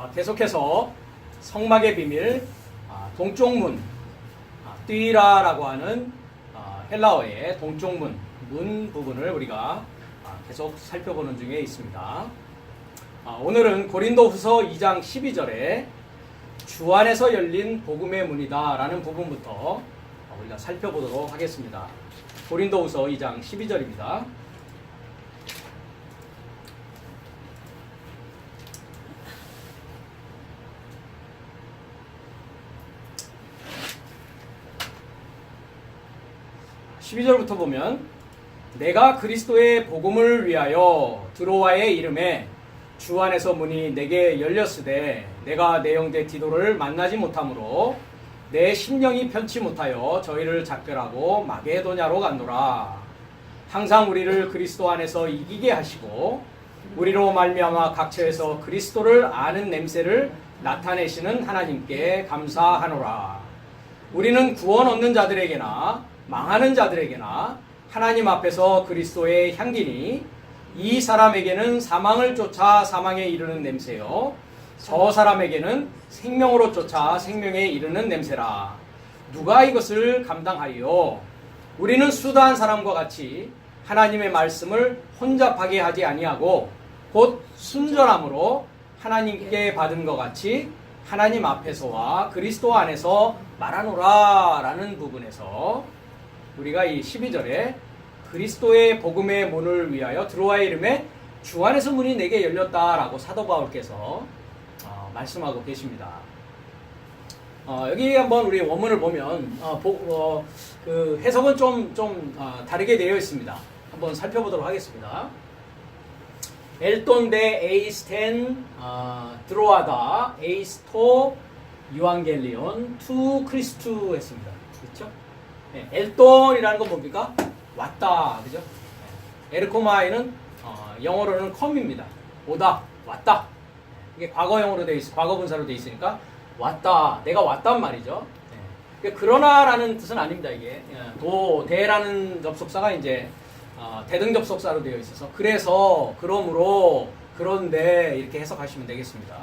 계속해서 성막의 비밀, 동쪽문, 띠라라고 하는 헬라어의 동쪽문, 문 부분을 우리가 계속 살펴보는 중에 있습니다. 오늘은 고린도후서 2장 12절에 주 안에서 열린 복음의 문이다 라는 부분부터 우리가 살펴보도록 하겠습니다. 고린도후서 2장 12절입니다. (12절부터) 보면 내가 그리스도의 복음을 위하여 드로아의 이름에 주 안에서 문이 내게 열렸으되 내가 내 형제 디도를 만나지 못하므로 내 심령이 편치 못하여 저희를 작별하고 마게도냐로 간노라. 항상 우리를 그리스도 안에서 이기게 하시고 우리로 말미암아 각처에서 그리스도를 아는 냄새를 나타내시는 하나님께 감사하노라. 우리는 구원 얻는 자들에게나 망하는 자들에게나 하나님 앞에서 그리스도의 향기니 이 사람에게는 사망을 쫓아 사망에 이르는 냄새요 저 사람에게는 생명으로 쫓아 생명에 이르는 냄새라. 누가 이것을 감당하리요? 우리는 수다한 사람과 같이 하나님의 말씀을 혼잡하게 하지 아니하고 곧 순전함으로 하나님께 받은 것 같이 하나님 앞에서와 그리스도 안에서 말하노라 라는 부분에서 우리가 이 12절에 그리스도의 복음의 문을 위하여 드로아의 이름에 주 안에서 문이 내게 열렸다라고 사도 바울께서 말씀하고 계십니다. 여기 한번 우리 원문을 보면 그 해석은 좀 다르게 되어 있습니다. 한번 살펴보도록 하겠습니다. 엘톤데 에이스텐 드로아다 에이스토 유앙겔리온 투 크리스투 했습니다. 그렇죠? 엘톤이라는 건 뭡니까? 왔다, 그죠? 에르코마이는 영어로는 come입니다. 오다, 왔다. 이게 과거형으로 돼 있어, 과거분사로 돼 있으니까 왔다, 내가 왔단 말이죠. 그러나라는 뜻은 아닙니다. 이게 대라는 접속사가 이제 대등 접속사로 되어 있어서 그래서, 그러므로, 그런데 이렇게 해석하시면 되겠습니다.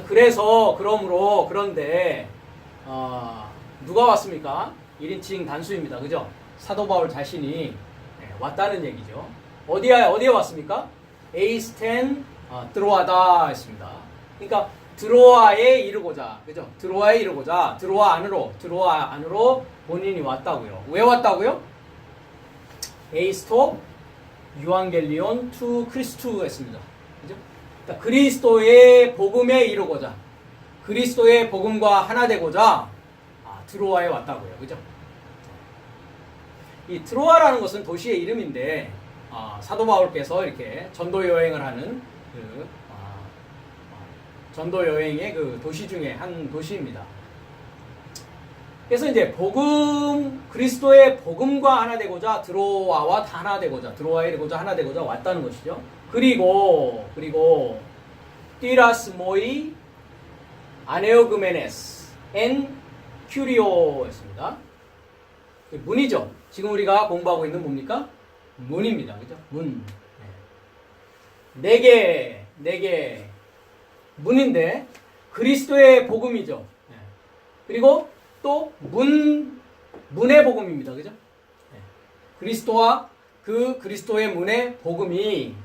그래서, 그러므로, 그런데 누가 왔습니까? 1인칭 단수입니다. 그죠? 사도 바울 자신이 왔다는 얘기죠. 어디에 왔습니까? 에이스텐 드로아다 했습니다. 그러니까 드로아에 이르고자, 그죠? 드로아에 이르고자 드로아 안으로 본인이 왔다고요. 왜 왔다고요? 에이스토 유앙겔리온 투 크리스투 했습니다. 그죠? 그러니까 그리스도의 복음에 이르고자, 그리스도의 복음과 하나 되고자 드로아에 왔다고요. 그죠? 이 드로아라는 것은 도시의 이름인데 사도 바울께서 이렇게 전도 여행을 하는 전도 여행의 그 도시 중에 한 도시입니다. 그래서 이제 그리스도의 복음과 하나 되고자 드로아와 하나 되고자, 드로아에 되고자 하나 되고자 왔다는 것이죠. 그리고 띠라스모이 아네오그메네스 엔 큐리오였습니다. 문이죠. 지금 우리가 공부하고 있는 뭡니까? 문입니다. 그죠? 문. 네 개 문인데 그리스도의 복음이죠. 그리고 또 문의 복음입니다. 그죠? 그리스도와 그 그리스도의 문의 복음이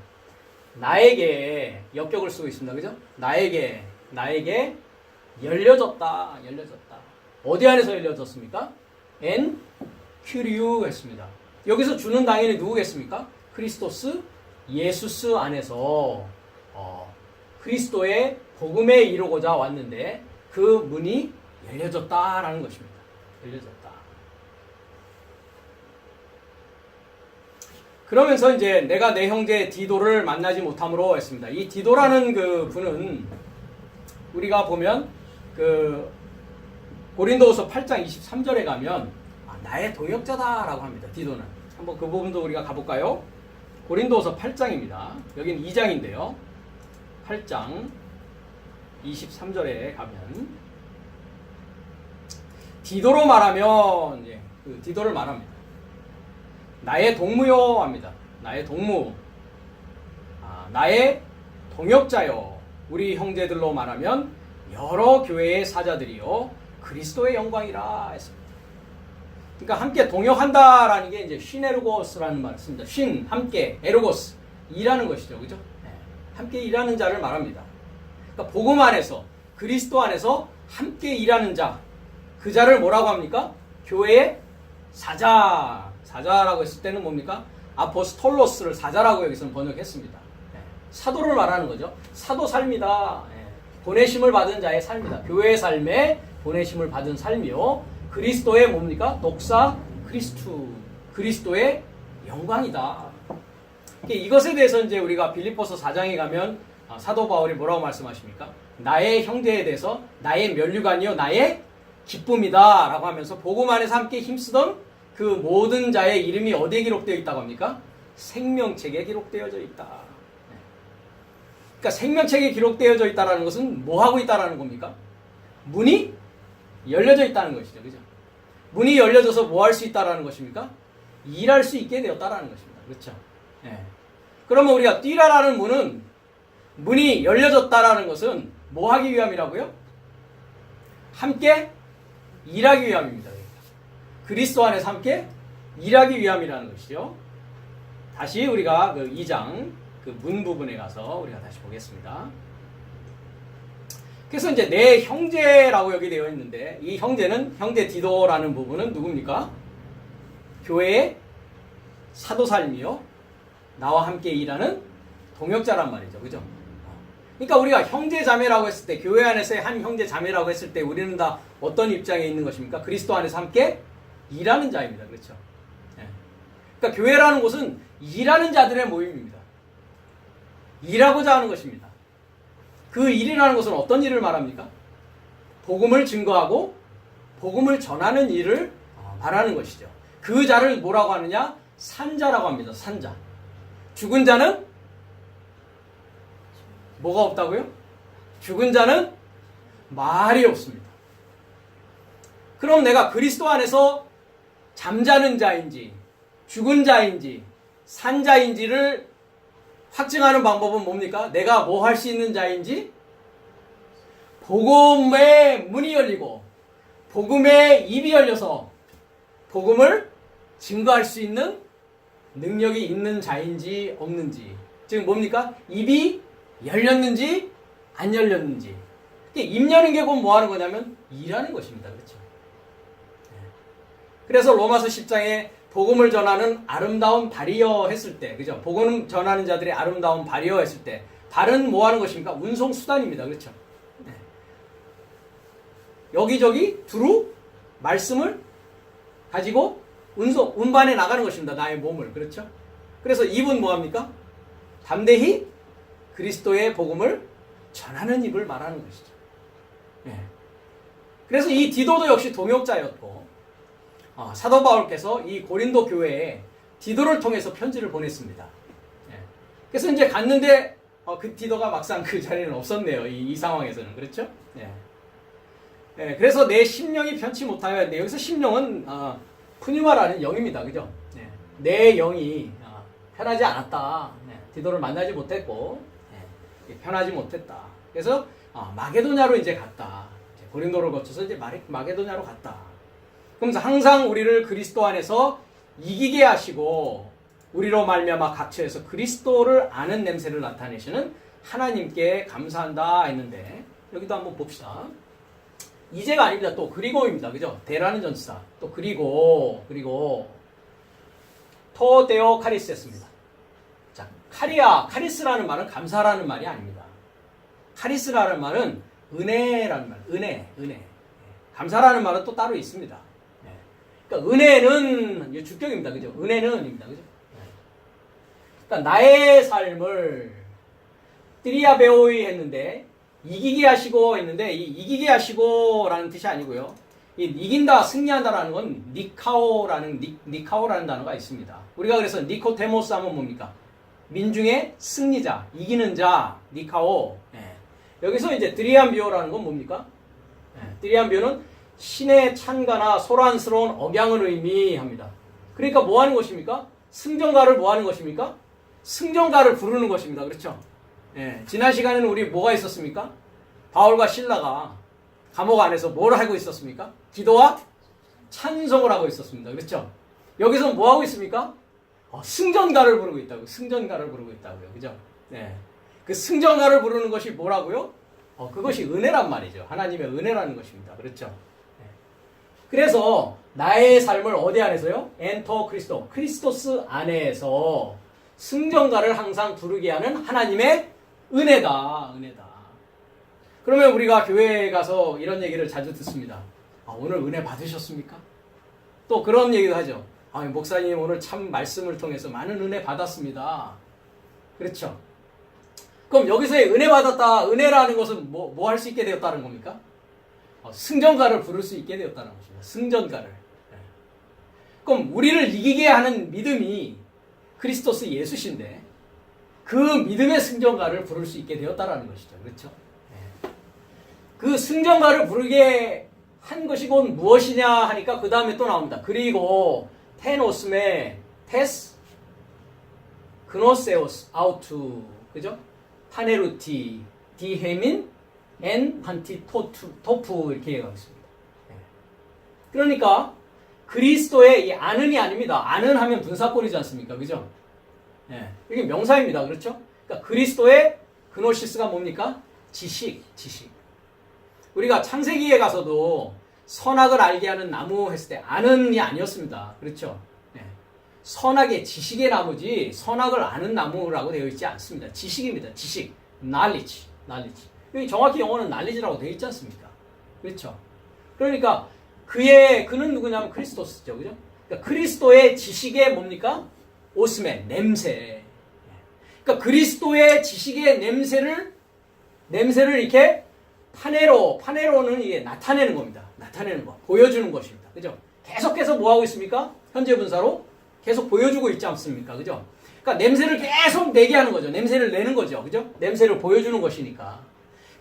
나에게 역격을 쓰고 있습니다. 그죠? 나에게 열려졌다. 어디 안에서 열려졌습니까? 엔 큐리우 했습니다. 여기서 주는 당연히 누구겠습니까? 크리스토스, 예수스 안에서 그리스도의 복음에 이르고자 왔는데 그 문이 열려졌다라는 것입니다. 열려졌다. 그러면서 이제 내가 내 형제 디도를 만나지 못함으로 했습니다. 이 디도라는 그 분은 우리가 보면 그 고린도후서 8장 23절에 가면 나의 동역자다라고 합니다. 디도는. 한번 그 부분도 우리가 가볼까요? 고린도후서 8장입니다. 여기는 2장인데요. 8장 23절에 가면 디도로 말하면 디도를 말합니다. 나의 동무요 합니다. 나의 동무, 나의 동역자요. 우리 형제들로 말하면 여러 교회의 사자들이요 그리스도의 영광이라 했습니다. 그러니까 함께 동역한다라는 게 이제 시네르고스라는 말을 씁니다. 신 함께 에르고스 일하는 것이죠, 그죠? 함께 일하는 자를 말합니다. 그러니까 복음 안에서 그리스도 안에서 함께 일하는 자, 그 자를 뭐라고 합니까? 교회의 사자라고 했을 때는 뭡니까? 아포스톨로스를 사자라고 여기서는 번역했습니다. 사도를 말하는 거죠. 사도 삶이다. 보내심을 받은 자의 삶이다. 교회의 삶에 보내심을 받은 삶이요. 그리스도의 뭡니까? 독사 그리스도의 영광이다. 이것에 대해서 이제 우리가 빌립보서 4장에 가면 사도 바울이 뭐라고 말씀하십니까? 나의 형제에 대해서 나의 면류관이요 나의 기쁨이다 라고 하면서 복음 안에서 함께 힘쓰던 그 모든 자의 이름이 어디에 기록되어 있다고 합니까? 생명책에 기록되어져 있다. 그러니까 생명책에 기록되어져 있다는 것은 뭐 하고 있다는 겁니까? 문이 열려져 있다는 것이죠. 그죠? 문이 열려져서 뭐 할 수 있다는 것입니까? 일할 수 있게 되었다는 것입니다. 그렇죠? 예. 그러면 우리가 뛰라라는 문이 열려졌다는 것은 뭐 하기 위함이라고요? 함께 일하기 위함입니다. 그리스도 안에서 함께 일하기 위함이라는 것이죠. 다시 우리가 그 2장 그 문 부분에 가서 우리가 다시 보겠습니다. 그래서 이제 내 형제라고 여기 되어 있는데 이 형제는 형제 디도라는 부분은 누굽니까? 교회의 사도살미요 나와 함께 일하는 동역자란 말이죠. 그죠? 그러니까 우리가 형제 자매라고 했을 때 교회 안에서의 한 형제 자매라고 했을 때 우리는 다 어떤 입장에 있는 것입니까? 그리스도 안에서 함께 일하는 자입니다. 그렇죠? 그러니까 교회라는 곳은 일하는 자들의 모임입니다. 일하고자 하는 것입니다. 그 일이라는 것은 어떤 일을 말합니까? 복음을 증거하고 복음을 전하는 일을 말하는 것이죠. 그 자를 뭐라고 하느냐? 산자라고 합니다. 산자. 죽은 자는 뭐가 없다고요? 죽은 자는 말이 없습니다. 그럼 내가 그리스도 안에서 잠자는 자인지 죽은 자인지 산자인지를 확증하는 방법은 뭡니까? 내가 뭐 할 수 있는 자인지 복음의 문이 열리고 복음의 입이 열려서 복음을 증거할 수 있는 능력이 있는 자인지 없는지 즉 뭡니까? 입이 열렸는지 안 열렸는지 입 여는 게 곧 뭐 하는 거냐면 일하는 것입니다. 그렇죠? 그래서 로마서 10장에 복음을 전하는 아름다운 발이여 했을 때, 그죠? 복음 전하는 자들의 아름다운 발이여 했을 때, 발은 뭐 하는 것입니까? 운송 수단입니다. 그렇죠? 네. 여기저기 두루 말씀을 가지고 운반해 나가는 것입니다. 나의 몸을. 그렇죠? 그래서 입은 뭐 합니까? 담대히 그리스도의 복음을 전하는 입을 말하는 것이죠. 네. 그래서 이 디도도 역시 동역자였고, 사도 바울께서 이 고린도 교회에 디도를 통해서 편지를 보냈습니다. 그래서 이제 갔는데 그 디도가 막상 그 자리는 없었네요. 이 상황에서는. 그렇죠? 그래서 내 심령이 편치 못하여 했는데 여기서 심령은 푸니마라는 영입니다. 그죠? 내 영이 편하지 않았다. 디도를 만나지 못했고 편하지 못했다. 그래서 마게도냐로 이제 갔다. 고린도를 거쳐서 이제 마게도냐로 갔다. 그러면서 항상 우리를 그리스도 안에서 이기게 하시고 우리로 말미암아 각처에서 그리스도를 아는 냄새를 나타내시는 하나님께 감사한다 했는데 여기도 한번 봅시다. 이제가 아닙니다. 또 그리고입니다. 그죠? 대라는 전치사. 또 그리고 토데오 카리스였습니다. 자, 카리스라는 말은 감사라는 말이 아닙니다. 카리스라는 말은 은혜라는 말. 은혜. 감사라는 말은 또 따로 있습니다. 그러니까 은혜는 주격입니다. 그죠? 은혜는입니다. 그죠? 그러니까 나의 삶을 트리아베오이 했는데 이기게 하시고 했는데 이 이기게 하시고라는 뜻이 아니고요. 이 이긴다, 승리한다라는 건 니카오라는 단어가 있습니다. 우리가 그래서 니코데모스 하면 뭡니까? 민중의 승리자, 이기는 자, 니카오. 여기서 이제 드리안비오라는 건 뭡니까? 드리안비오는 신의 찬가나 소란스러운 억양을 의미합니다. 그러니까 뭐 하는 것입니까? 승전가를 뭐 하는 것입니까? 승전가를 부르는 것입니다. 그렇죠? 예, 지난 시간에는 우리 뭐가 있었습니까? 바울과 실라가 감옥 안에서 뭘 하고 있었습니까? 기도와 찬송을 하고 있었습니다. 그렇죠? 여기서 뭐 하고 있습니까? 승전가를 부르고 있다고요. 승전가를 부르고 있다고요. 그죠? 네. 그 승전가를 부르는 것이 뭐라고요? 그것이 은혜란 말이죠. 하나님의 은혜라는 것입니다. 그렇죠? 네. 그래서 나의 삶을 어디 안에서요? 엔터 크리스토. 크리스토스 안에서 승전가를 항상 부르게 하는 하나님의 은혜다. 은혜다. 그러면 우리가 교회에 가서 이런 얘기를 자주 듣습니다. 오늘 은혜 받으셨습니까? 또 그런 얘기도 하죠. 목사님 오늘 참 말씀을 통해서 많은 은혜 받았습니다. 그렇죠? 그럼 여기서의 은혜 받았다, 은혜라는 것은 뭐 할 수 있게 되었다는 겁니까? 승전가를 부를 수 있게 되었다는 것입니다. 승전가를. 그럼 우리를 이기게 하는 믿음이 그리스도스 예수신데 그 믿음의 승전가를 부를 수 있게 되었다는 것이죠. 그렇죠? 그 승전가를 부르게 한 것이 곧 무엇이냐 하니까 그 다음에 또 나옵니다. 그리고 테노스메 테스 그노세오스 아우투 그죠? 파네루티 디헤민 엔 판티토프 이렇게 얘기하고 있습니다. 그러니까 그리스도의 이 아는이 아닙니다. 아는 하면 분사꼴이지 않습니까? 그죠? 이게 명사입니다. 그렇죠? 그러니까 그리스도의 그노시스가 뭡니까? 지식. 우리가 창세기에 가서도 선악을 알게 하는 나무 했을 때 아는이 아니었습니다. 그렇죠? 선악의 지식의 나무지 선악을 아는 나무라고 되어 있지 않습니다. 지식입니다. 지식. knowledge. 여기 정확히 영어는 knowledge라고 되어 있지 않습니까? 그렇죠? 그러니까 그는 누구냐면 그리스도스죠. 그죠? 그러니까 그리스도의 지식의 뭡니까? 오스메, 냄새. 그러니까 그리스도의 지식의 냄새를 이렇게 파네로는 이게 나타내는 겁니다. 나타내는 거. 보여주는 것입니다. 그죠? 계속해서 뭐 하고 있습니까? 현재 분사로 계속 보여주고 있지 않습니까? 그죠? 그러니까 냄새를 계속 내게 하는 거죠. 냄새를 내는 거죠. 그죠? 냄새를 보여주는 것이니까.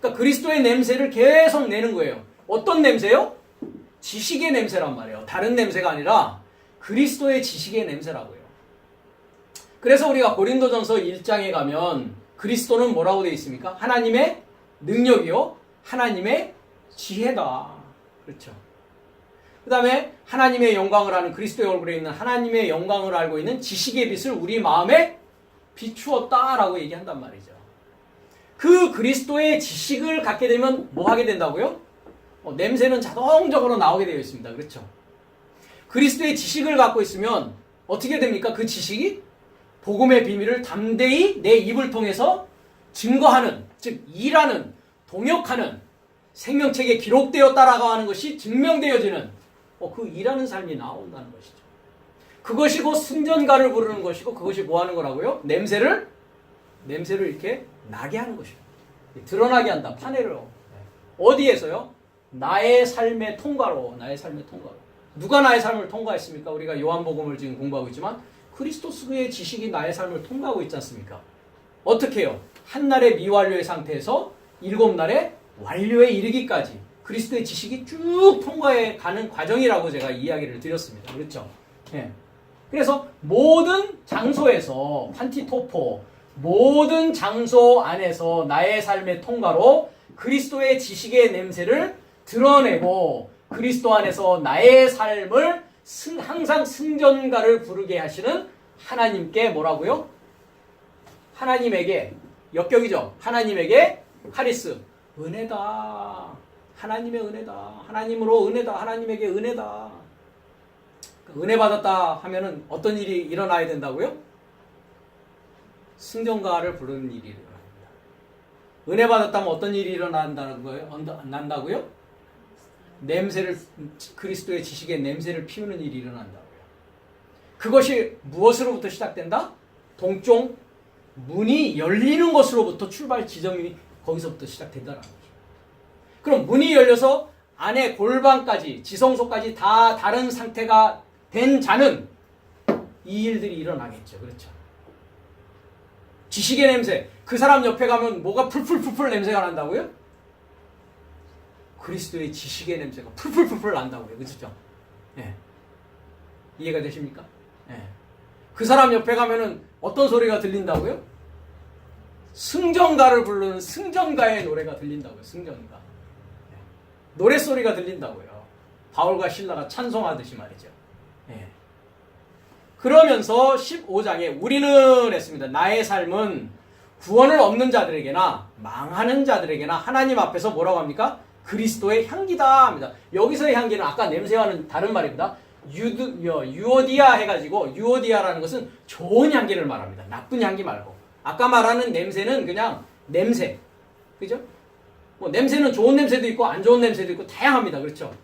그러니까 그리스도의 냄새를 계속 내는 거예요. 어떤 냄새요? 지식의 냄새란 말이에요. 다른 냄새가 아니라 그리스도의 지식의 냄새라고요. 그래서 우리가 고린도전서 1장에 가면 그리스도는 뭐라고 되어 있습니까? 하나님의 능력이요. 하나님의 지혜다. 그렇죠. 그 다음에 하나님의 영광을 아는 그리스도의 얼굴에 있는 하나님의 영광을 알고 있는 지식의 빛을 우리 마음에 비추었다라고 얘기한단 말이죠. 그 그리스도의 지식을 갖게 되면 뭐 하게 된다고요? 냄새는 자동적으로 나오게 되어 있습니다. 그렇죠. 그리스도의 지식을 갖고 있으면 어떻게 됩니까? 그 지식이 복음의 비밀을 담대히 내 입을 통해서 증거하는, 즉 일하는, 동역하는, 생명책에 기록되었다라고 하는 것이 증명되어지는 그 일하는 삶이 나온다는 것이죠. 그것이 곧 승전가를 부르는 것이고 그것이 뭐 하는 거라고요? 냄새를 이렇게 나게 하는 것이죠. 드러나게 한다. 파네로. 어디에서요? 나의 삶의 통과로. 누가 나의 삶을 통과했습니까? 우리가 요한복음을 지금 공부하고 있지만 그리스도스의 지식이 나의 삶을 통과하고 있지 않습니까? 어떻게 해요? 한날의 미완료의 상태에서 7날의 완료에 이르기까지 그리스도의 지식이 쭉 통과해 가는 과정이라고 제가 이야기를 드렸습니다. 그렇죠? 그래서 모든 장소에서 판티토포, 모든 장소 안에서 나의 삶의 통과로 그리스도의 지식의 냄새를 드러내고 그리스도 안에서 나의 삶을 항상 승전가를 부르게 하시는 하나님께 뭐라고요? 하나님에게 역격이죠. 하나님에게 카리스 은혜다. 하나님의 은혜다. 하나님으로 은혜다. 하나님에게 은혜다. 은혜 받았다 하면은 어떤 일이 일어나야 된다고요? 승전가를 부르는 일이 일어납니다. 은혜 받았다면 어떤 일이 일어난다는 거예요? 난다고요? 그리스도의 지식의 냄새를 피우는 일이 일어난다고요. 그것이 무엇으로부터 시작된다? 동쪽 문이 열리는 것으로부터 출발 지점이 거기서부터 시작된다는 거죠. 그럼 문이 열려서 안에 골반까지 지성소까지 다 다른 상태가 된 자는 이 일들이 일어나겠죠. 그렇죠. 지식의 냄새. 그 사람 옆에 가면 뭐가 풀풀풀풀 냄새가 난다고요? 그리스도의 지식의 냄새가 풀풀풀풀 난다고요. 그렇죠? 이해가 되십니까? 그 사람 옆에 가면은 어떤 소리가 들린다고요? 승전가를 부르는 승전가의 노래가 들린다고요. 승전가. 노랫소리가 들린다고요. 바울과 신라가 찬송하듯이 말이죠. 예. 그러면서 15장에 우리는 했습니다. 나의 삶은 구원을 얻는 자들에게나 망하는 자들에게나 하나님 앞에서 뭐라고 합니까? 그리스도의 향기다 합니다. 여기서의 향기는 아까 냄새와는 다른 말입니다. 유오디아 해가지고, 유오디아라는 것은 좋은 향기를 말합니다. 나쁜 향기 말고. 아까 말하는 냄새는 그냥 냄새. 그죠? 뭐 냄새는 좋은 냄새도 있고 안 좋은 냄새도 있고 다양합니다. 그렇죠?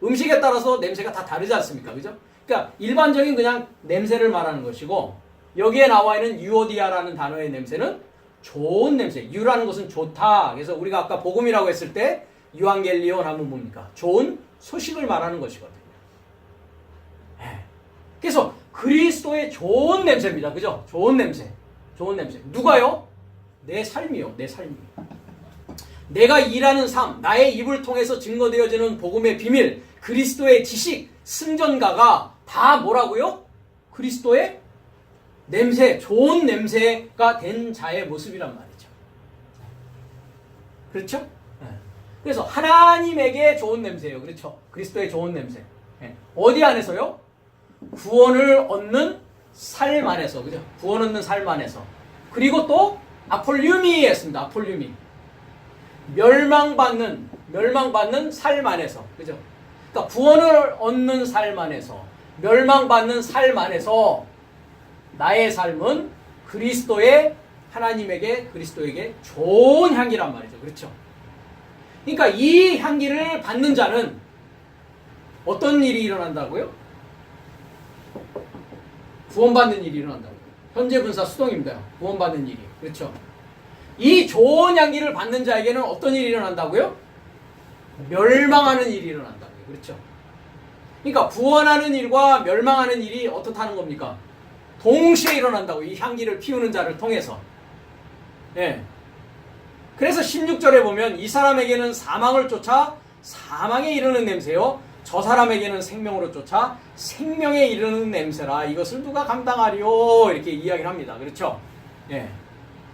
음식에 따라서 냄새가 다 다르지 않습니까? 그죠? 그러니까 일반적인 그냥 냄새를 말하는 것이고, 여기에 나와 있는 유오디아라는 단어의 냄새는 좋은 냄새. 유라는 것은 좋다. 그래서 우리가 아까 복음이라고 했을 때 유앙겔리온 하면 뭡니까? 좋은 소식을 말하는 것이거든요. 그래서 그리스도의 좋은 냄새입니다. 그죠? 좋은 냄새. 좋은 냄새. 누가요? 내 삶이요. 내 삶이. 내가 일하는 삶, 나의 입을 통해서 증거되어지는 복음의 비밀, 그리스도의 지식, 승전가가 다 뭐라고요? 그리스도의 냄새, 좋은 냄새가 된 자의 모습이란 말이죠. 그렇죠? 그래서 하나님에게 좋은 냄새예요. 그렇죠? 그리스도의 좋은 냄새. 어디 안에서요? 구원을 얻는 삶 안에서. 그죠? 구원 얻는 삶 안에서. 그리고 또 아폴륨이 했습니다. 아폴륨이. 멸망받는 삶 안에서. 그죠? 그러니까 구원을 얻는 삶 안에서, 멸망받는 삶 안에서 나의 삶은 그리스도에게 좋은 향기란 말이죠. 그렇죠? 그러니까 이 향기를 받는 자는 어떤 일이 일어난다고요? 구원받는 일이 일어난다고요. 현재 분사 수동입니다. 구원받는 일이. 그렇죠? 이 좋은 향기를 받는 자에게는 어떤 일이 일어난다고요? 멸망하는 일이 일어난다고요. 그렇죠? 그러니까 구원하는 일과 멸망하는 일이 어떻다는 겁니까? 동시에 일어난다고. 이 향기를 피우는 자를 통해서. 예. 그래서 16절에 보면 이 사람에게는 사망을 쫓아 사망에 이르는 냄새요, 저 사람에게는 생명으로 쫓아 생명에 이르는 냄새라. 이것을 누가 감당하리요? 이렇게 이야기를 합니다. 그렇죠? 예.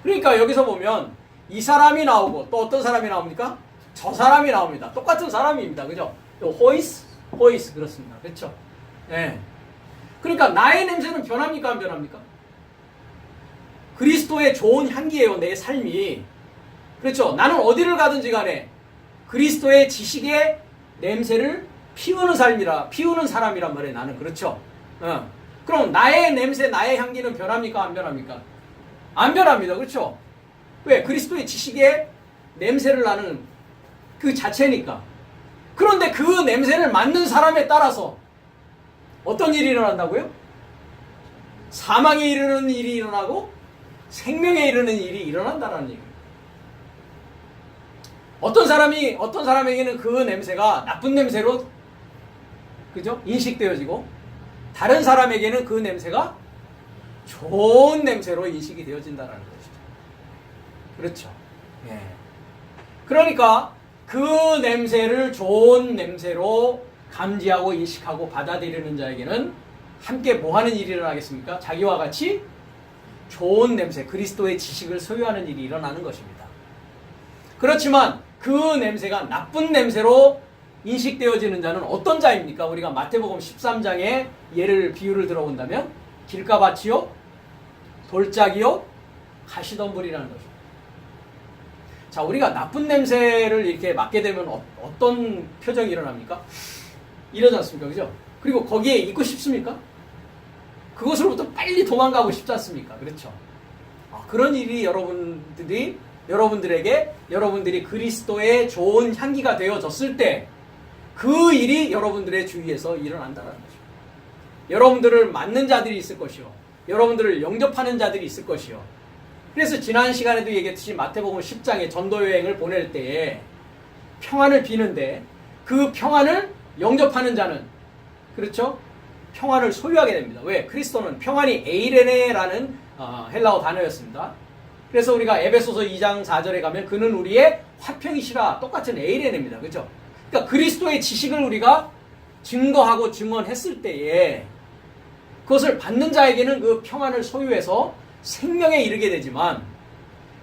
그러니까 여기서 보면 이 사람이 나오고 또 어떤 사람이 나옵니까? 저 사람이 나옵니다. 똑같은 사람입니다. 그죠? 호이스 그렇습니다. 그렇죠? 예. 그러니까 나의 냄새는 변합니까? 안 변합니까? 그리스도의 좋은 향기예요. 내 삶이. 그렇죠? 나는 어디를 가든지 간에 그리스도의 지식의 냄새를 피우는 사람이란 말이에요. 나는. 그렇죠? 그럼 나의 냄새, 나의 향기는 변합니까? 안 변합니까? 안 변합니다. 그렇죠? 왜? 그리스도의 지식의 냄새를 나는 그 자체니까. 그런데 그 냄새를 맡는 사람에 따라서 어떤 일이 일어난다고요? 사망에 이르는 일이 일어나고 생명에 이르는 일이 일어난다는 얘기예요. 어떤 사람에게는 그 냄새가 나쁜 냄새로, 그죠? 인식되어지고, 다른 사람에게는 그 냄새가 좋은 냄새로 인식이 되어진다는 것이죠. 그렇죠. 예. 그러니까 그 냄새를 좋은 냄새로 감지하고 인식하고 받아들이는 자에게는 함께 뭐 하는 일이 일어나겠습니까? 자기와 같이 좋은 냄새, 그리스도의 지식을 소유하는 일이 일어나는 것입니다. 그렇지만 그 냄새가 나쁜 냄새로 인식되어지는 자는 어떤 자입니까? 우리가 마태복음 13장에 비유를 들어본다면 길가밭이요, 돌짝이요, 가시덤불이라는 것입니다. 자, 우리가 나쁜 냄새를 이렇게 맡게 되면 어떤 표정이 일어납니까? 이러지 않습니까? 그죠? 그리고 거기에 있고 싶습니까? 그것으로부터 빨리 도망가고 싶지 않습니까? 그렇죠? 그런 일이 여러분들이 그리스도의 좋은 향기가 되어졌을 때 그 일이 여러분들의 주위에서 일어난다는 거죠. 여러분들을 맞는 자들이 있을 것이요, 여러분들을 영접하는 자들이 있을 것이요. 그래서 지난 시간에도 얘기했듯이 마태복음 10장에 전도여행을 보낼 때에 평안을 비는데 그 평안을 영접하는 자는, 그렇죠? 평안을 소유하게 됩니다. 왜? 그리스도는 평안이 에이레네라는 헬라어 단어였습니다. 그래서 우리가 에베소서 2장 4절에 가면 그는 우리의 화평이시라, 똑같은 에이레네입니다. 그렇죠? 그러니까 그리스도의 지식을 우리가 증거하고 증언했을 때에 그것을 받는 자에게는 그 평안을 소유해서 생명에 이르게 되지만,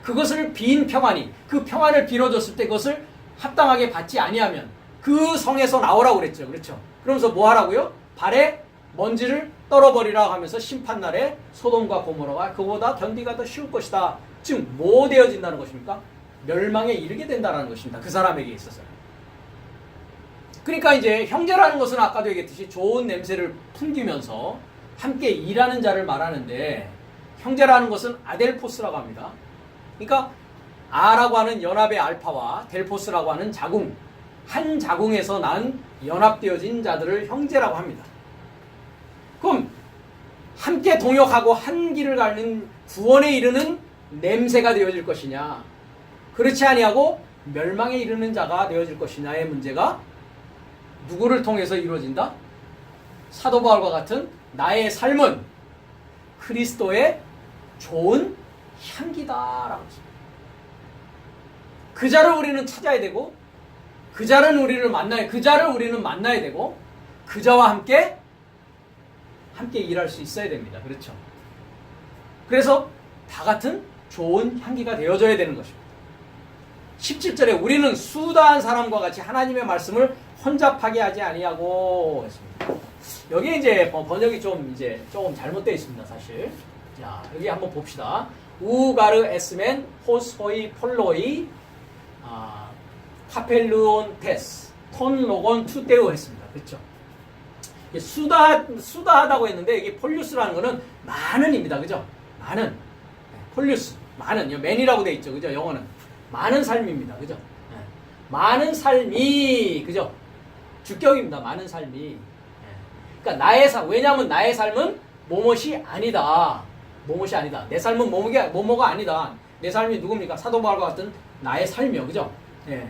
그것을 빈 평안이, 그 평안을 빌어줬을 때 그것을 합당하게 받지 아니하면 그 성에서 나오라고 그랬죠. 그렇죠? 그러면서 뭐 하라고요? 발에 먼지를 떨어버리라 하면서 심판날에 소돔과 고모라가 그보다 견디가 더 쉬울 것이다. 즉 뭐 되어진다는 것입니까? 멸망에 이르게 된다는 것입니다. 그 사람에게 있어서. 그러니까 이제 형제라는 것은 아까도 얘기했듯이 좋은 냄새를 풍기면서 함께 일하는 자를 말하는데, 형제라는 것은 아델포스라고 합니다. 그러니까 아라고 하는 연합의 알파와 델포스라고 하는 자궁, 한 자궁에서 난 연합되어진 자들을 형제라고 합니다. 그럼 함께 동역하고 한 길을 가는 구원에 이르는 냄새가 되어질 것이냐, 그렇지 아니하고 멸망에 이르는 자가 되어질 것이냐의 문제가 누구를 통해서 이루어진다? 사도 바울과 같은 나의 삶은 그리스도의 좋은 향기다라고 했습니다. 그 자를 우리는 찾아야 되고, 그 자를 우리는 만나야 되고, 그 자와 함께 일할 수 있어야 됩니다. 그렇죠? 그래서 다 같은 좋은 향기가 되어져야 되는 것입니다. 17절에 우리는 수다한 사람과 같이 하나님의 말씀을 혼잡하게 하지 아니하고 했습니다. 여기 이제 번역이 조금 잘못되어 있습니다, 사실. 자, 여기 한번 봅시다. 우가르 에스멘 호스호이 폴로이 카펠루온 테스 톤 로곤 투데우 했습니다. 그렇죠? 수다하다고 했는데 이게 폴루스라는 거는 많은입니다. 그죠? 많은. 폴루스. 많은. 맨이라고 돼 있죠. 그죠? 영어는. 많은 삶입니다. 그죠? 많은 삶이, 그죠? 주격입니다. 많은 삶이. 그러니까 왜냐하면 나의 삶은 뭐뭇이 아니다. 뭐뭇이 아니다. 내 삶은 뭐뭐가 아니다. 내 삶이 누굽니까? 사도 바울과 같은 나의 삶이요. 그죠? 예.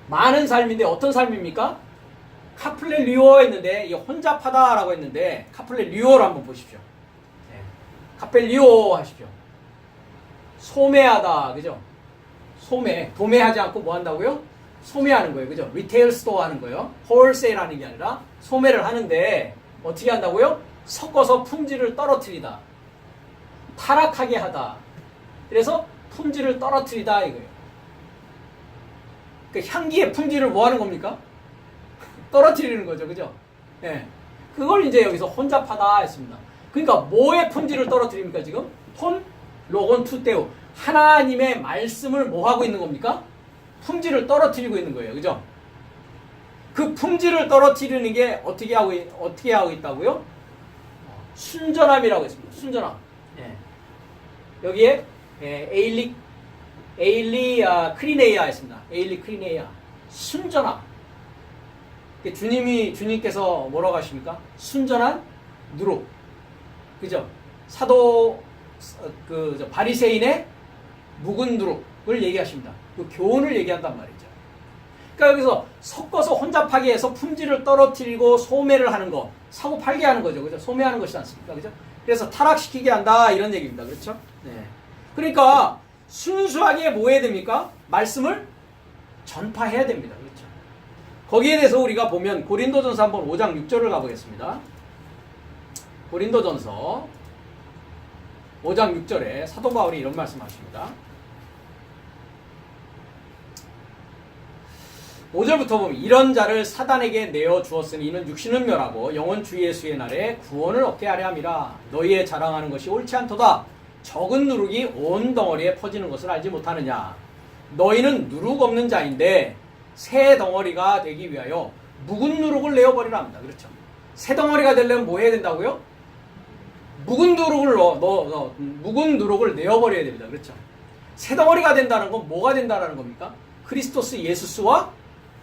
많은 삶인데 어떤 삶입니까? 카플레 류어 했는데, 이 혼잡하다라고 했는데, 카플레 류어를 한번 보십시오. 예. 카플레 류어 하십시오. 소매하다, 그죠? 도매하지 않고 뭐 한다고요? 소매하는 거예요, 그죠? 리테일 스토어 하는 거예요. 홀세일 하는 게 아니라 소매를 하는데 어떻게 한다고요? 섞어서 품질을 떨어뜨리다, 타락하게 하다. 그래서 품질을 떨어뜨리다 이거예요. 그 향기의 품질을 뭐 하는 겁니까? 떨어뜨리는 거죠, 그죠? 예. 그걸 이제 여기서 혼잡하다 했습니다. 그러니까 뭐의 품질을 떨어뜨립니까, 지금? 톤 로곤 투테우. 하나님의 말씀을 뭐 하고 있는 겁니까? 품질을 떨어뜨리고 있는 거예요. 그죠? 그 품질을 떨어뜨리는 게 어떻게 하고 있다고요? 순전함이라고 했습니다. 순전함. 예. 여기에 크리네이아 했습니다. 에일리 크리네이아. 순전함. 주님께서 뭐라고 하십니까? 순전한 누룩. 그죠? 바리새인의 묵은 누룩을 얘기하십니다. 그 교훈을 얘기한단 말이죠. 그러니까 여기서 섞어서 혼잡하게 해서 품질을 떨어뜨리고 소매를 하는 거, 사고 팔게 하는 거죠. 그죠? 소매하는 것이지 않습니까? 그죠? 그래서 타락시키게 한다, 이런 얘기입니다. 그렇죠? 네. 그러니까 순수하게 뭐 해야 됩니까? 말씀을 전파해야 됩니다. 그렇죠? 거기에 대해서 우리가 보면 고린도전서 한번 5장 6절을 가보겠습니다. 고린도전서 5장 6절에 사도 바울이 이런 말씀하십니다. 5절부터 보면 이런 자를 사단에게 내어 주었으니 이는 육신은 멸하고 영은 주 예수의 날에 구원을 얻게 하려 함이라. 너희의 자랑하는 것이 옳지 않도다. 적은 누룩이 온 덩어리에 퍼지는 것을 알지 못하느냐. 너희는 누룩 없는 자인데 새 덩어리가 되기 위하여 묵은 누룩을 내어버리라 합니다. 그렇죠? 새 덩어리가 되려면 뭐 해야 된다고요? 묵은 누룩을 내어버려야 됩니다. 그렇죠? 새 덩어리가 된다는 건 뭐가 된다는 겁니까? 크리스토스 예수스와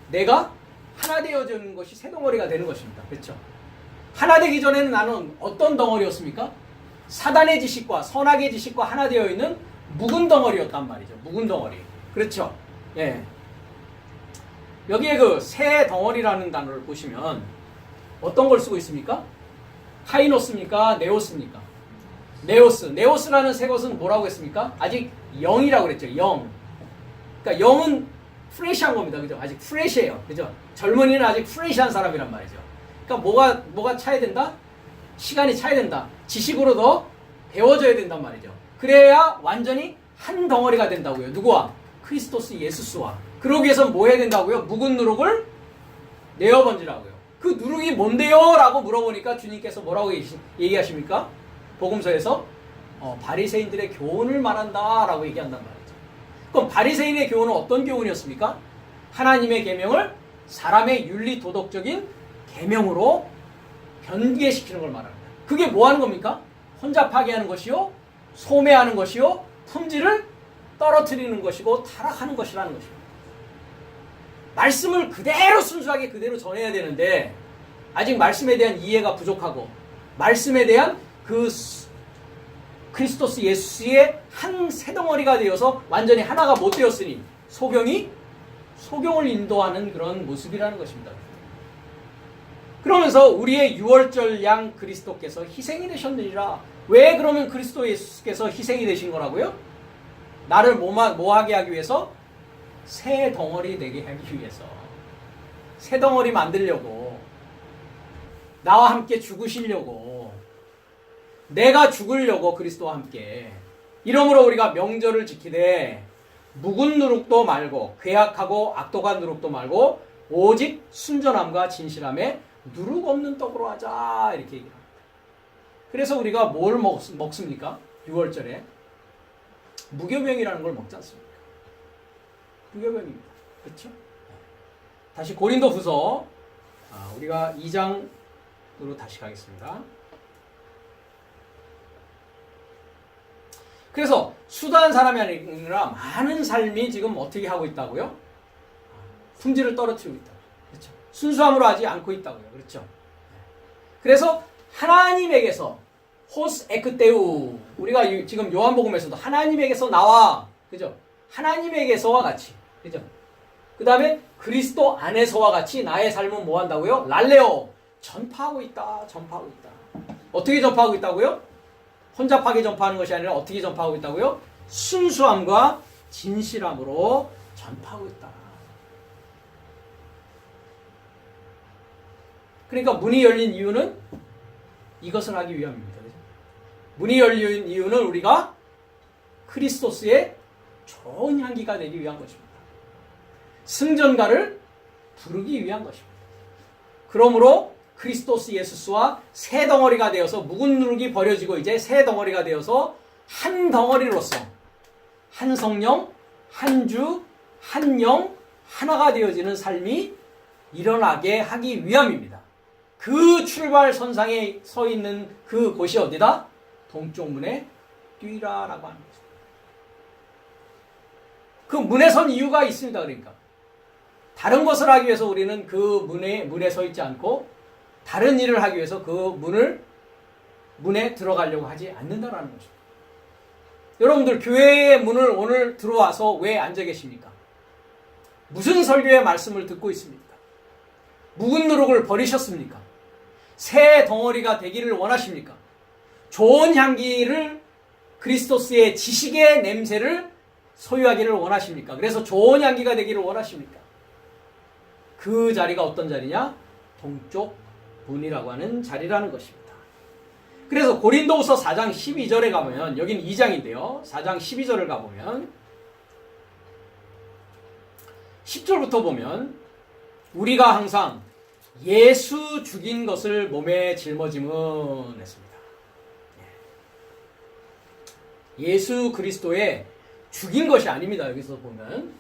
내가 하나 되어지는 것이 새 덩어리가 되는 것입니다. 그렇죠? 하나 되기 전에는 나는 어떤 덩어리였습니까? 사단의 지식과 선악의 지식과 하나 되어 있는 묵은 덩어리였단 말이죠. 묵은 덩어리. 그렇죠? 예. 여기에 그 새 덩어리라는 단어를 보시면 어떤 걸 쓰고 있습니까? 카이노스입니까? 네오스입니까? 네오스라는 새 것은 뭐라고 했습니까? 아직 영이라고 그랬죠. 영. 그러니까 영은 프레시한 겁니다. 그죠? 아직 프레시해요. 그죠? 젊은이는 아직 프레시한 사람이란 말이죠. 그러니까 뭐가 차야 된다? 시간이 차야 된다. 지식으로 더 배워져야 된단 말이죠. 그래야 완전히 한 덩어리가 된다고요. 누구와? 크리스토스 예수스와. 그러기 위해서 뭐 해야 된다고요? 묵은 누룩을 내어 번지라고요. 그 누룩이 뭔데요? 라고 물어보니까 주님께서 뭐라고 얘기하십니까? 복음서에서 바리새인들의 교훈을 말한다 라고 얘기한단 말이죠. 그럼 바리새인의 교훈은 어떤 교훈이었습니까? 하나님의 계명을 사람의 윤리 도덕적인 계명으로 변개시키는 걸 말합니다. 그게 뭐 하는 겁니까? 혼잡하게 하는 것이요, 소매하는 것이요, 품질을 떨어뜨리는 것이고 타락하는 것이라는 것입니다. 말씀을 그대로 순수하게 그대로 전해야 되는데 아직 말씀에 대한 이해가 부족하고 말씀에 대한 그 크리스토스 예수의 한 새덩어리가 되어서 완전히 하나가 못 되었으니 소경을 인도하는 그런 모습이라는 것입니다. 그러면서 우리의 유월절 양 그리스도께서 희생이 되셨느니라. 왜 그러면 그리스도 예수께서 희생이 되신 거라고요? 나를 뭐하게 하기 위해서? 새 덩어리 되게 하기 위해서. 새 덩어리 만들려고. 나와 함께 죽으시려고. 내가 죽으려고 그리스도와 함께. 이러므로 우리가 명절을 지키되 묵은 누룩도 말고 괴악하고 악독한 누룩도 말고 오직 순전함과 진실함에 누룩 없는 떡으로 하자 이렇게 얘기합니다. 그래서 우리가 뭘 먹습니까? 6월절에 무교병이라는 걸 먹지 않습니까? 무교병입니다. 그렇죠? 다시 고린도후서 우리가 2장으로 다시 가겠습니다. 그래서 수다한 사람이 아니라 많은 삶이 지금 어떻게 하고 있다고요? 품질을 떨어뜨리고 있다. 그렇죠? 순수함으로 하지 않고 있다고요. 그렇죠? 그래서 하나님에게서 호스 에크테우 우리가 지금 요한복음에서도 하나님에게서 나와 그죠? 하나님에게서와 같이 그죠? 그 다음에 그리스도 안에서와 같이 나의 삶은 뭐 한다고요? 랄레오 전파하고 있다. 어떻게 전파하고 있다고요? 혼잡하게 전파하는 것이 아니라 어떻게 전파하고 있다고요? 순수함과 진실함으로 전파하고 있다. 그러니까 문이 열린 이유는 이것을 하기 위함입니다. 문이 열린 이유는 우리가 크리스토스의 좋은 향기가 되기 위한 것입니다. 승전가를 부르기 위한 것입니다. 그러므로 크리스토스 예수스와 새 덩어리가 되어서 묵은 누룩이 버려지고 이제 새 덩어리가 되어서 한 덩어리로서 한 성령, 한 주, 한 영, 하나가 되어지는 삶이 일어나게 하기 위함입니다. 그 출발선상에 서 있는 그 곳이 어디다? 동쪽 문에 뛰라라고 하는 거죠. 그 문에 선 이유가 있습니다. 그러니까 다른 것을 하기 위해서 우리는 그 문에 서 있지 않고 다른 일을 하기 위해서 그 문에 들어가려고 하지 않는다라는 것입니다. 여러분들 교회의 문을 오늘 들어와서 왜 앉아 계십니까? 무슨 설교의 말씀을 듣고 있습니까? 묵은 누룩을 버리셨습니까? 새 덩어리가 되기를 원하십니까? 좋은 향기를 그리스도스의 지식의 냄새를 소유하기를 원하십니까? 그래서 좋은 향기가 되기를 원하십니까? 그 자리가 어떤 자리냐? 동쪽 문이라고 하는 자리라는 것입니다. 그래서 고린도후서 4장 12절에 가보면 여긴 2장인데요. 4장 12절을 가보면 10절부터 보면 우리가 항상 예수 죽인 것을 몸에 짊어짐은 했습니다. 예수 그리스도의 죽인 것이 아닙니다. 여기서 보면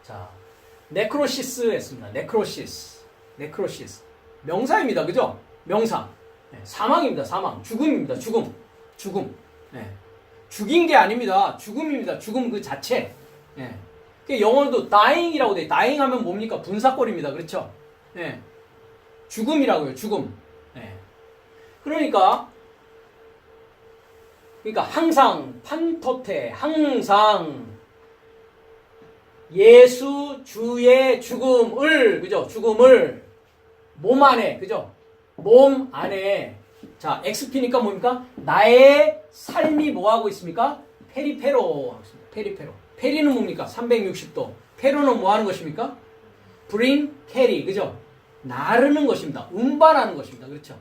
자 네크로시스 했습니다. 네크로시스 명사입니다. 그죠? 명사 사망입니다. 사망 죽음입니다. 죽음 죽인 게 아닙니다. 죽음입니다. 죽음 그 자체 영어로도 dying이라고 돼. dying 하면 뭡니까? 분사꼴입니다. 그렇죠? 죽음이라고요. 죽음. 그러니까 항상 판토테 항상 예수 주의 죽음을 그죠? 죽음을 몸 안에 그죠? 몸 안에 자 XP니까 뭡니까? 나의 삶이 뭐 하고 있습니까? 페리페로 페리는 뭡니까? 360도 페로는 뭐 하는 것입니까? bring, carry 그죠? 나르는 것입니다. 운반하는 것입니다. 그렇죠?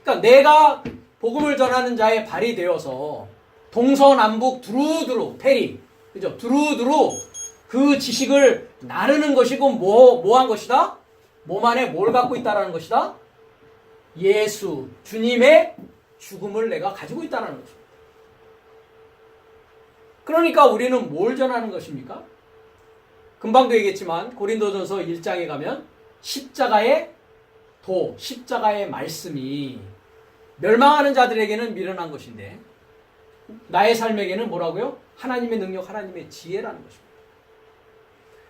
그러니까 내가 복음을 전하는 자의 발이 되어서 동서남북 두루두루 페리 그죠? 두루두루 그 지식을 나누는 것이고 뭐 한 것이다? 몸 안에 뭘 갖고 있다라는 것이다? 예수, 주님의 죽음을 내가 가지고 있다는 것입니다. 그러니까 우리는 뭘 전하는 것입니까? 금방도 얘기했지만 고린도전서 1장에 가면 십자가의 십자가의 말씀이 멸망하는 자들에게는 미련한 것인데 나의 삶에게는 뭐라고요? 하나님의 능력, 하나님의 지혜라는 것입니다.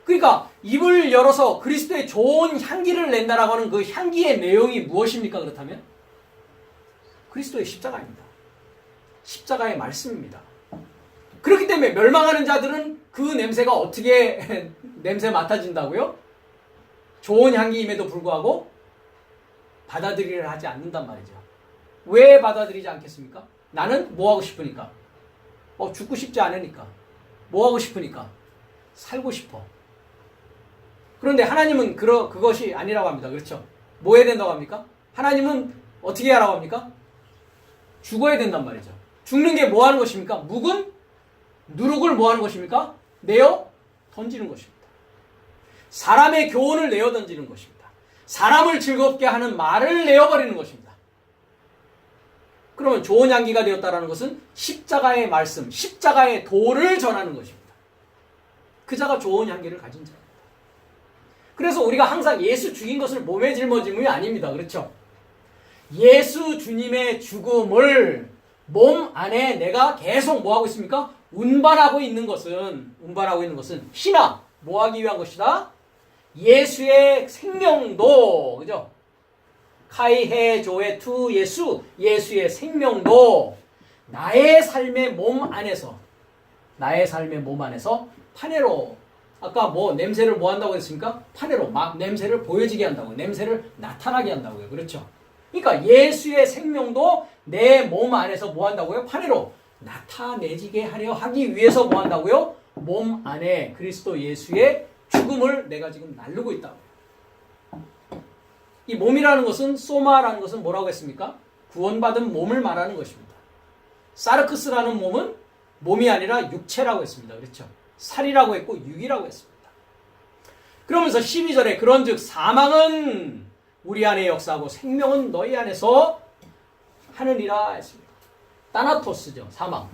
그러니까 입을 열어서 그리스도의 좋은 향기를 낸다라고 하는 그 향기의 내용이 무엇입니까? 그렇다면 그리스도의 십자가입니다. 십자가의 말씀입니다. 그렇기 때문에 멸망하는 자들은 그 냄새가 어떻게 냄새 맡아진다고요? 좋은 향기임에도 불구하고 받아들이려 하지 않는단 말이죠. 왜 받아들이지 않겠습니까? 나는 뭐 하고 싶으니까. 죽고 싶지 않으니까. 뭐 하고 싶으니까. 살고 싶어. 그런데 하나님은 그것이 아니라고 합니다. 그렇죠? 뭐 해야 된다고 합니까? 하나님은 어떻게 하라고 합니까? 죽어야 된단 말이죠. 죽는 게 뭐 하는 것입니까? 묵은 누룩을 뭐 하는 것입니까? 내어 던지는 것입니다. 사람의 교훈을 내어 던지는 것입니다. 사람을 즐겁게 하는 말을 내어버리는 것입니다. 그러면 좋은 향기가 되었다는 것은 십자가의 말씀, 십자가의 도를 전하는 것입니다. 그 자가 좋은 향기를 가진 자입니다. 그래서 우리가 항상 예수 죽인 것을 몸에 짊어짐이 아닙니다. 그렇죠? 예수 주님의 죽음을 몸 안에 내가 계속 뭐 하고 있습니까? 운반하고 있는 것은 희나 뭐 하기 위한 것이다? 예수의 생명도, 그죠? 카이헤 조에 투 예수의 생명도 나의 삶의 몸 안에서 파네로, 아까 냄새를 뭐 한다고 했습니까? 파네로 막 냄새를 보여지게 한다고요. 냄새를 나타나게 한다고요. 그렇죠? 그러니까 예수의 생명도 내 몸 안에서 뭐 한다고요? 파네로 나타내지게 하려 하기 위해서 뭐 한다고요? 몸 안에 그리스도 예수의 죽음을 내가 지금 나르고 있다고요. 이 몸이라는 것은, 소마라는 것은 뭐라고 했습니까? 구원받은 몸을 말하는 것입니다. 사르크스라는 몸은 몸이 아니라 육체라고 했습니다. 그렇죠? 살이라고 했고 육이라고 했습니다. 그러면서 12절에 그런즉 사망은 우리 안에 역사하고 생명은 너희 안에서 하느니라 했습니다. 따나토스죠. 사망.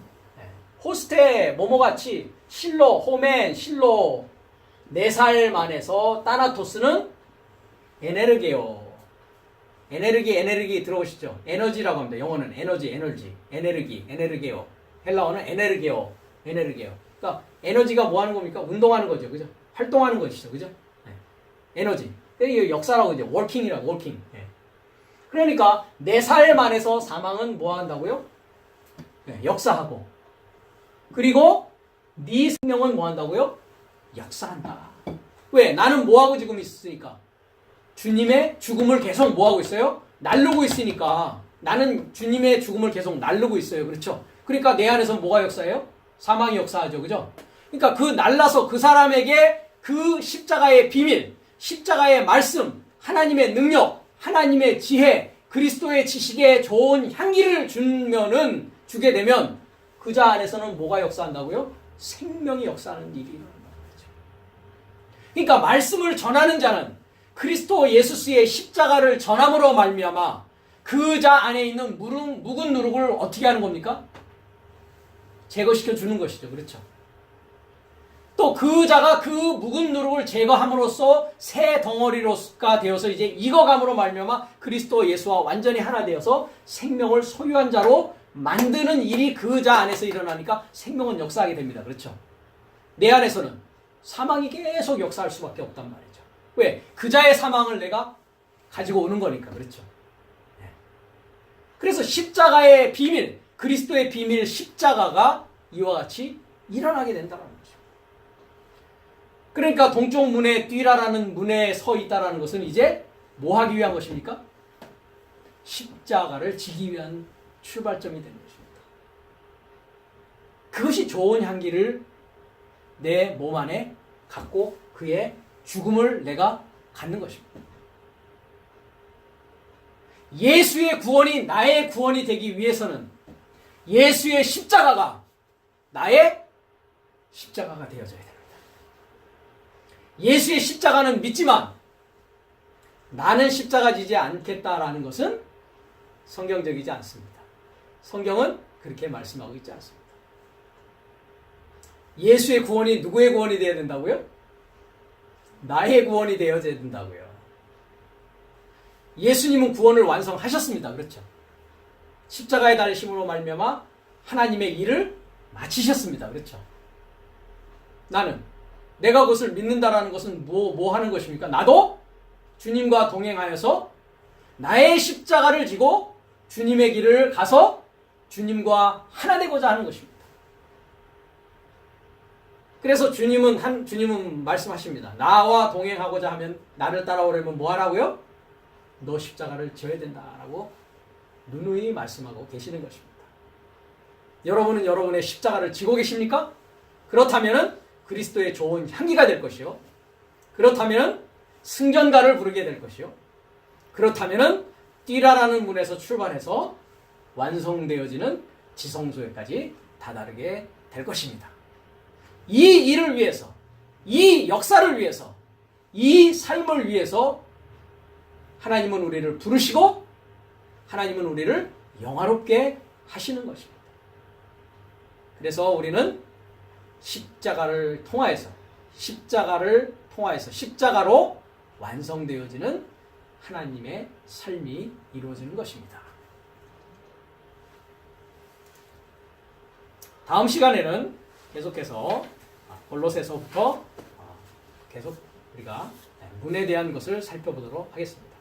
호스테 뭐뭐같이 실로, 호멘, 실로 4살 만에서 따나토스는 에네르게요. 에네르기 들어오시죠? 에너지라고 합니다. 영어는 에너지게요. 헬라어는 에네르게요. 그러니까 에너지가 뭐 하는 겁니까? 운동하는 거죠. 그죠? 활동하는 것이죠. 그죠? 에너지. 이게 역사라고 이제 워킹이라고, 워킹. 그러니까 4살 만에서 사망은 뭐 한다고요? 역사하고. 그리고 네 생명은 뭐 한다고요? 역사한다. 왜? 나는 뭐 하고 지금 있으니까? 주님의 죽음을 계속 뭐 하고 있어요? 나르고 있으니까. 나는 주님의 죽음을 계속 나르고 있어요. 그렇죠? 그러니까 내 안에서 뭐가 역사해요? 사망이 역사하죠. 그죠? 그러니까 그 날라서 그 사람에게 그 십자가의 비밀, 십자가의 말씀, 하나님의 능력, 하나님의 지혜, 그리스도의 지식에 좋은 향기를 주게 되면 그 자 안에서는 뭐가 역사한다고요? 생명이 역사하는 일이 일어난다는 거죠. 그러니까 말씀을 전하는 자는 그리스도 예수스의 십자가를 전함으로 말미암아 그 자 안에 있는 묵은 누룩을 어떻게 하는 겁니까? 제거시켜 주는 것이죠. 그렇죠? 또 그 자가 그 묵은 누룩을 제거함으로써 새 덩어리로가 되어서 이제 익어감으로 말미암아 그리스도 예수와 완전히 하나 되어서 생명을 소유한 자로 만드는 일이 그 자 안에서 일어나니까 생명은 역사하게 됩니다. 그렇죠? 내 안에서는 사망이 계속 역사할 수밖에 없단 말이죠. 왜? 그 자의 사망을 내가 가지고 오는 거니까. 그렇죠? 그래서 십자가의 비밀, 그리스도의 비밀 십자가가 이와 같이 일어나게 된다는 거죠. 그러니까 동쪽 문에 뛰라라는 문에 서 있다라는 것은 이제 뭐 하기 위한 것입니까? 십자가를 지기 위한 출발점이 되는 것입니다. 그것이 좋은 향기를 내 몸 안에 갖고 그의 죽음을 내가 갖는 것입니다. 예수의 구원이 나의 구원이 되기 위해서는 예수의 십자가가 나의 십자가가 되어져야 됩니다. 예수의 십자가는 믿지만 나는 십자가 지지 않겠다라는 것은 성경적이지 않습니다. 성경은 그렇게 말씀하고 있지 않습니다. 예수의 구원이 누구의 구원이 되어야 된다고요? 나의 구원이 되어야 된다고요. 예수님은 구원을 완성하셨습니다. 그렇죠? 십자가에 달리심으로 말미암아 하나님의 일을 마치셨습니다. 그렇죠? 나는 내가 그것을 믿는다라는 것은 뭐 하는 것입니까? 나도 주님과 동행하여서 나의 십자가를 지고 주님의 길을 가서 주님과 하나 되고자 하는 것입니다. 그래서 주님은 말씀하십니다. 나와 동행하고자 하면, 나를 따라오려면 뭐 하라고요? 너 십자가를 져야 된다라고 누누이 말씀하고 계시는 것입니다. 여러분은 여러분의 십자가를 지고 계십니까? 그렇다면 그리스도의 좋은 향기가 될 것이요. 그렇다면 승전가를 부르게 될 것이요. 그렇다면 뛰라라는 문에서 출발해서 완성되어지는 지성소에까지 다다르게 될 것입니다. 이 일을 위해서, 이 역사를 위해서, 이 삶을 위해서 하나님은 우리를 부르시고 하나님은 우리를 영화롭게 하시는 것입니다. 그래서 우리는 십자가를 통하여서 십자가로 완성되어지는 하나님의 삶이 이루어지는 것입니다. 다음 시간에는 계속해서 골로새서부터 계속 우리가 문에 대한 것을 살펴보도록 하겠습니다.